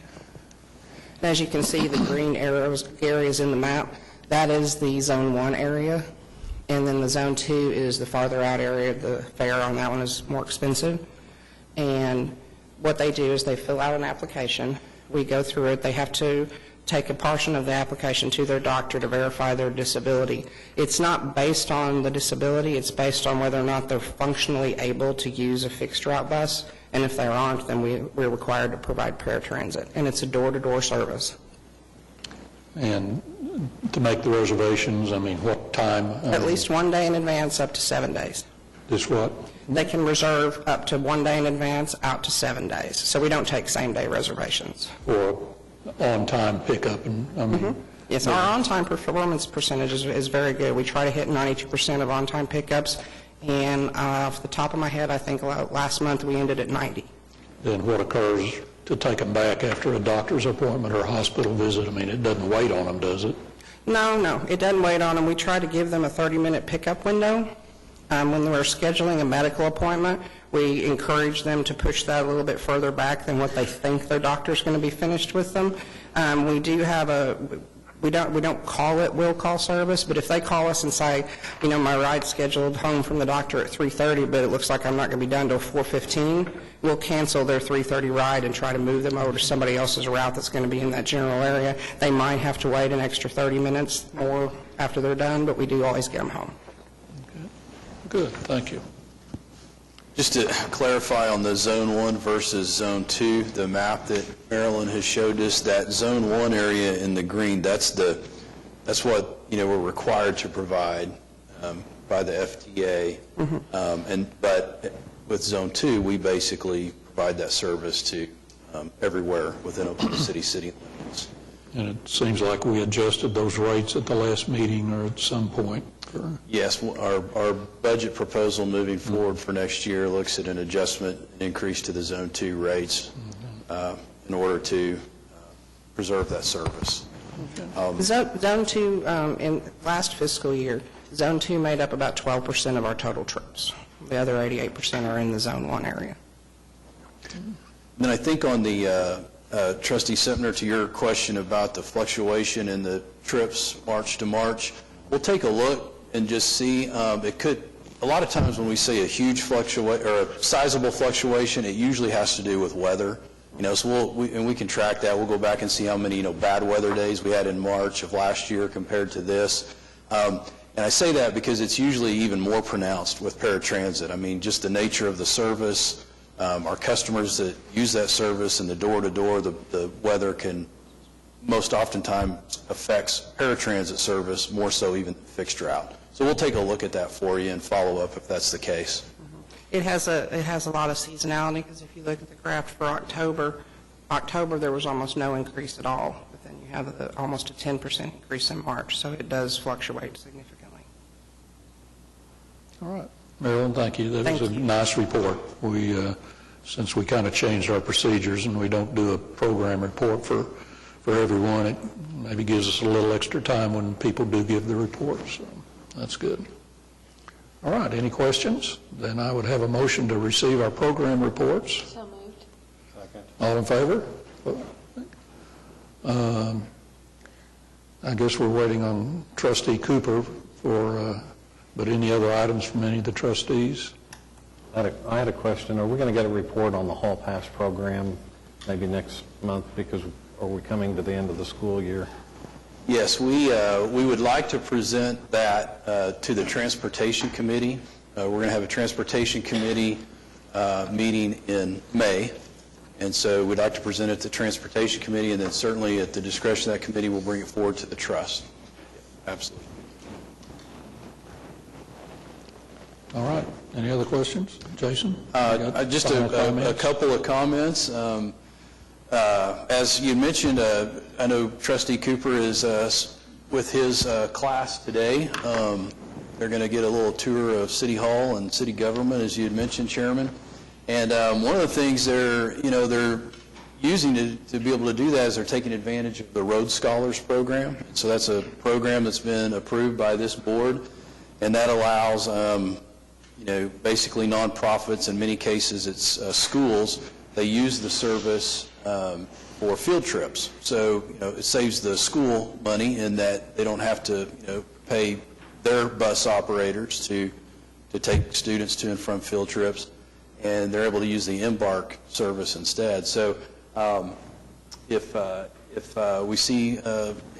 Speaker 9: As you can see, the green areas in the map, that is the Zone 1 area, and then the Zone 2 is the farther out area. The fare on that one is more expensive. And what they do is they fill out an application. We go through it. They have to take a portion of the application to their doctor to verify their disability. It's not based on the disability. It's based on whether or not they're functionally able to use a fixed route bus. And if they aren't, then we're required to provide paratransit. And it's a door-to-door service.
Speaker 1: And to make the reservations, what time?
Speaker 9: At least 1 day in advance, up to 7 days.
Speaker 1: This what?
Speaker 9: They can reserve up to 1 day in advance, out to 7 days. So we don't take same-day reservations.
Speaker 1: For on-time pickup
Speaker 9: Yes, our on-time performance percentage is very good. We try to hit 92% of on-time pickups, and off the top of my head, I think last month we ended at 90.
Speaker 1: Then what occurs to take them back after a doctor's appointment or a hospital visit? It doesn't wait on them, does it?
Speaker 9: No, it doesn't wait on them. We try to give them a 30-minute pickup window. When we're scheduling a medical appointment, we encourage them to push that a little bit further back than what they think their doctor's going to be finished with them. We do have we don't call it will call service, but if they call us and say, my ride's scheduled home from the doctor at 3:30, but it looks like I'm not going to be done till 4:15, we'll cancel their 3:30 ride and try to move them over to somebody else's route that's going to be in that general area. They might have to wait an extra 30 minutes more after they're done, but we do always get them home.
Speaker 1: Good, thank you.
Speaker 4: Just to clarify on the Zone 1 versus Zone 2, the map that Marilyn has showed us, that Zone 1 area in the green, that's what we're required to provide by the FTA. But with Zone 2, we basically provide that service to everywhere within Oklahoma City limits.
Speaker 1: And it seems like we adjusted those rates at the last meeting or at some point.
Speaker 4: Yes, our budget proposal moving forward for next year looks at an adjustment, an increase to the Zone 2 rates in order to preserve that service.
Speaker 9: Zone 2, in last fiscal year, Zone 2 made up about 12% of our total trips. The other 88% are in the Zone 1 area.
Speaker 4: Then I think on the Trustee Sempner, to your question about the fluctuation in the trips March to March, we'll take a look and just see. It could, a lot of times when we see a huge fluctuation or a sizable fluctuation, it usually has to do with weather. So we can track that. We'll go back and see how many bad weather days we had in March of last year compared to this. And I say that because it's usually even more pronounced with paratransit. Just the nature of the service, our customers that use that service and the door-to-door, the weather can most oftentimes affects paratransit service more so even fixed route. So we'll take a look at that for you and follow up if that's the case.
Speaker 9: It has a lot of seasonality, because if you look at the graph for October there was almost no increase at all, but then you have almost a 10% increase in March, so it does fluctuate significantly.
Speaker 1: All right. Marilyn, thank you. That was
Speaker 9: Thank
Speaker 1: a
Speaker 9: you.
Speaker 1: nice report. Since we kind of changed our procedures and we don't do a program report for everyone, it maybe gives us a little extra time when people do give the reports. So that's good. All right, any questions? Then I would have a motion to receive our program reports.
Speaker 3: So moved.
Speaker 1: All in favor? I guess we're waiting on Trustee Cooper but any other items from any of the trustees?
Speaker 6: I had a question. Are we going to get a report on the Hall Pass program maybe next month, because are we coming to the end of the school year?
Speaker 4: Yes, we would like to present that to the Transportation Committee. We're going to have a Transportation Committee meeting in May, and so we'd like to present it to the Transportation Committee, and then certainly at the discretion of that committee, we'll bring it forward to the trust. Absolutely.
Speaker 1: All right. Any other questions? Jason?
Speaker 4: Just
Speaker 1: Final
Speaker 4: a
Speaker 1: comments?
Speaker 4: couple of comments. As you mentioned, I know Trustee Cooper is with his class today. They're going to get a little tour of City Hall and city government, as you had mentioned, Chairman. And one of the things they're using to be able to do that is they're taking advantage of the Road Scholars Program. So that's a program that's been approved by this board, and that allows basically nonprofits, in many cases it's schools, they use the service for field trips. So, it saves the school money in that they don't have to, pay their bus operators to take students to and from field trips, and they're able to use the Embark service instead. So, if we see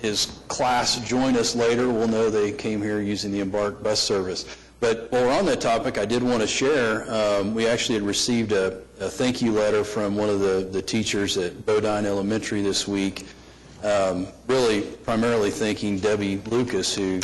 Speaker 4: his class join us later, we'll know they came here using the Embark bus service. But while we're on that topic, I did want to share, we actually had received a thank you letter from one of the teachers at Bodine Elementary this week, really primarily thanking Debbie Lucas, who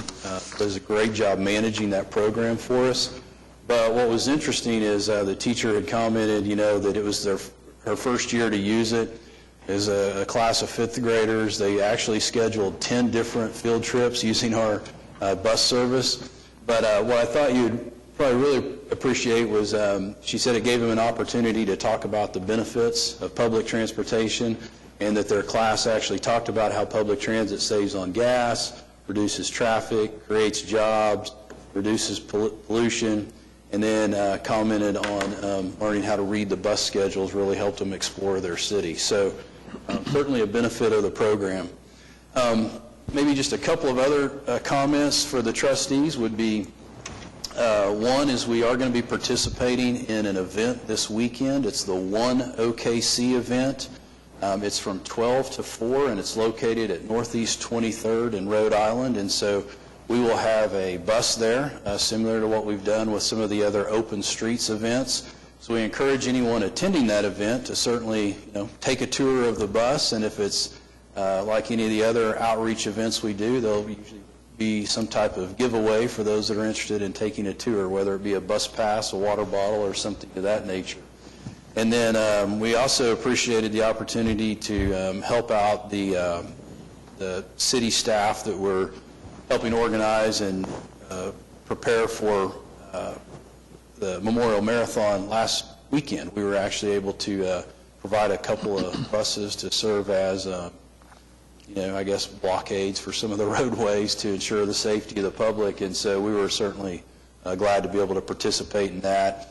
Speaker 4: does a great job managing that program for us. But what was interesting is the teacher had commented, that it was her first year to use it. As a class of fifth graders, they actually scheduled 10 different field trips using our bus service. But what I thought you'd probably really appreciate was she said it gave them an opportunity to talk about the benefits of public transportation, and that their class actually talked about how public transit saves on gas, reduces traffic, creates jobs, reduces pollution, and then commented on learning how to read the bus schedules really helped them explore their city. So certainly a benefit of the program. Maybe just a couple of other comments for the trustees would be, one is we are going to be participating in an event this weekend. It's the One OKC event. It's from 12 to 4, and it's located at Northeast 23rd in Rhode Island. And so we will have a bus there, similar to what we've done with some of the other open streets events. So we encourage anyone attending that event to certainly take a tour of the bus, and if it's like any of the other outreach events we do, there'll usually be some type of giveaway for those that are interested in taking a tour, whether it be a bus pass, a water bottle, or something of that nature. And then we also appreciated the opportunity to help out the city staff that were helping organize and prepare for the Memorial Marathon last weekend. We were actually able to provide a couple of buses to serve as I guess blockades for some of the roadways to ensure the safety of the public, and so we were certainly glad to be able to participate in that.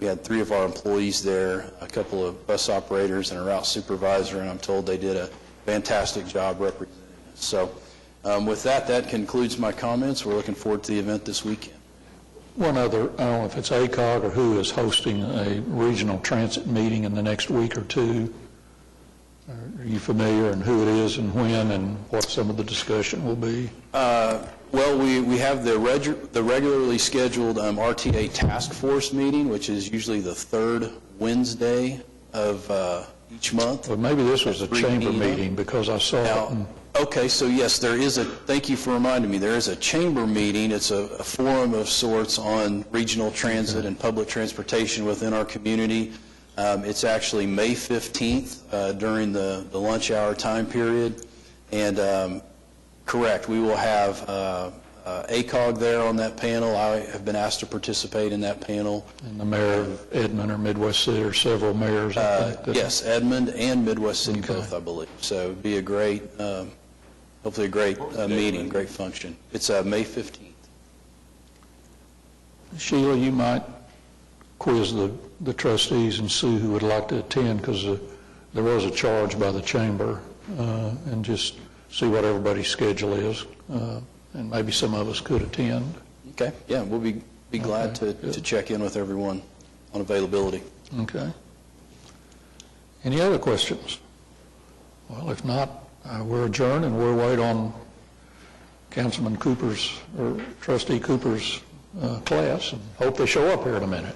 Speaker 4: We had 3 of our employees there, a couple of bus operators and a route supervisor, and I'm told they did a fantastic job representing us. So with that concludes my comments. We're looking forward to the event this weekend.
Speaker 1: One other, I don't know if it's ACOG or who is hosting a regional transit meeting in the next week or two. Are you familiar, and who it is and when, and what some of the discussion will be?
Speaker 4: Well, we have the regularly scheduled RTA task force meeting, which is usually the 3rd Wednesday of each month.
Speaker 1: Well, maybe this was a chamber meeting, because I saw it.
Speaker 4: Okay, so yes, there is thank you for reminding me, there is a chamber meeting. It's a forum of sorts on regional transit and public transportation within our community. It's actually May 15th during the lunch hour time period. And correct, we will have ACOG there on that panel. I have been asked to participate in that panel.
Speaker 1: And the mayor of Edmond or Midwest City, or several mayors, I think.
Speaker 4: Yes, Edmond and Midwest City
Speaker 1: Okay.
Speaker 4: both, I believe. So it'd be a great, hopefully a great meeting, great function. It's May 15th.
Speaker 1: Sheila, you might quiz the trustees and see who would like to attend, because there was a charge by the chamber, and just see what everybody's schedule is, and maybe some of us could attend.
Speaker 4: Okay, yeah, we'll be glad
Speaker 1: Okay,
Speaker 4: to
Speaker 1: good.
Speaker 4: check in with everyone on availability.
Speaker 1: Okay. Any other questions? Well, if not, we're adjourned, and we'll wait on Councilman Cooper's, or Trustee Cooper's class, and hope they show up here in a minute.